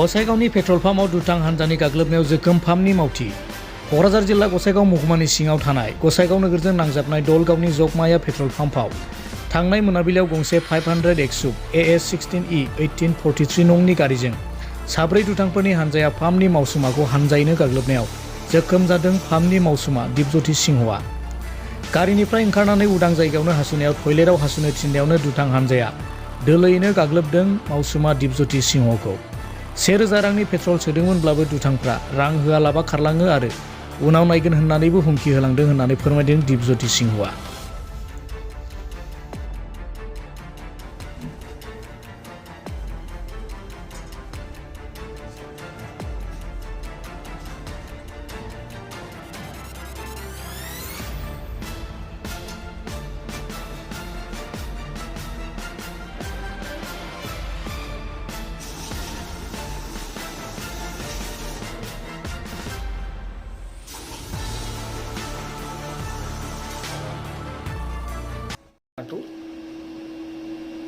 गसाइगावनि petrol पाम्पआव दुथां हान्जानि गाग्लोबनायाव जोखोम पाम्पनि मावथि। क'क्राझार जिल्ला गसाइगाव महकुमानि सिङाव थानाय गसाइगाव नोगोरजों नांजाबनाय दलगावनि जगमाया पेट्रल पाम्पआव थांनाय मोनाबिलियाव गंसे 500 एक्सुब AS16E 1843 नंनि गारिजों साब्रै दुथांफोरनि हान्जाया पाम्पनि मावसुमाखौ हान्जायैनो गाग्लोबनायाव जोखोम जादों पाम्पनि मावसुमा दिपज्योति सिंहआ। गारिनिफ्राय ओंखारनानै उदां जायगायावनो हासुनायाव टयलेटआव हासुनो थिननायावनो दुथां हान्जाया दोलोयैनो गाग्लोबदों मावसुमा दिपज्योति सिंहखौ। 1000 रांनि पेट्रल सोदोंमोनब्लाबो दुथांफ्रा रां होआलाबा खारलाङो आरो उनाव नायगोन होननानैबो हुमखि होलांदों होननानै फोरमायदों दिपज्योति सिंहआ।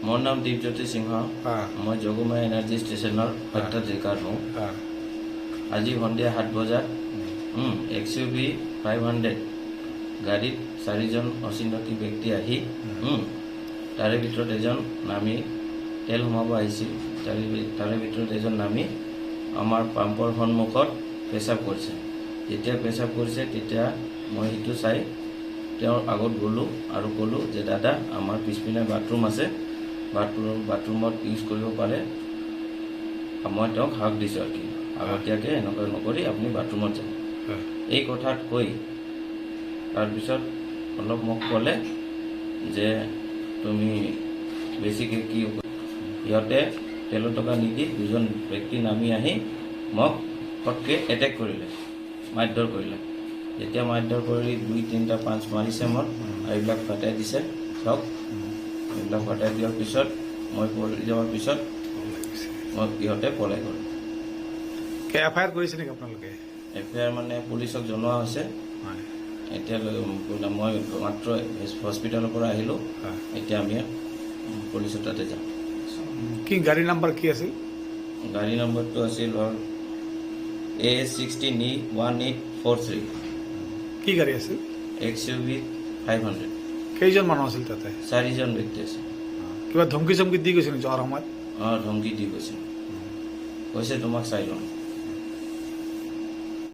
मोर नाम दीपज्योति सिंह। मैं जोगमाया एनार्जी स्टेशनर सत्ताधिकार हूँ। आज सन्धिया 7 बजात XUV 500 गाड़ी 4 जन अचिनाकी व्यक्ति आহি तारे ভিতৰত এজন নামি তেল সোমাব আহিছিল। তাৰে ভিতৰত এজন নামি আমাৰ পাম্পৰ সন্মুখত পেচাব কৰিছে। যেতিয়া পেচাব কৰিছে তেতিয়া মই সেইটো চাই তেওঁৰ আগত গ'লো আৰু ক'লো যে দাদা আমাৰ পিছপিনে বাথৰুম আছে, বাথৰুমত ইউজ কৰিব পাৰে। মই তেওঁক হাক দিছোঁ আৰু কি আগতীয়াকৈ এনেকুৱা নকৰি আপুনি বাথৰুমত যাওক। এই কথাত কৈ তাৰপিছত অলপ মোক ক'লে যে তুমি বেছিকৈ কি সিহঁতে তেলৰ টকা নিদি দুজন ব্যক্তি নামি আহি মোক ফটকৈ এটেক কৰিলে, মাৰধৰ কৰিলে। যেতিয়া মাৰধৰ কৰি 2, 3, 5 মাৰিছে মোক, এইবিলাক ফাটাই দিছে চব। এইবিলাক ফাটাই দিয়াৰ পিছত মই পৰি যোৱাৰ পিছত মোক ইহঁতে পলাই গ'ল। FIR কৰিছে নেকি আপোনালোকে? FIR মানে পুলিচক জনোৱা হৈছে। এতিয়া মই মাত্ৰ হস্পিটেলৰ পৰা আহিলোঁ। এতিয়া আমি পুলিচৰ তাতে যাম। কি গাড়ী নাম্বাৰ কি আছিল? গাড়ী নম্বৰটো আছিল AS16E 1843। কি গাড়ী আছিল? XUV 500। কেইজন মানুহ আছিল তাতে? 4 জন ব্যক্তি আছে। কিবা ধমকি চমকি দি গৈছে নেকি যোৱাৰ সময়ত? ধমকি দি গৈছে, কৈছে তোমাক চাই ল'ম।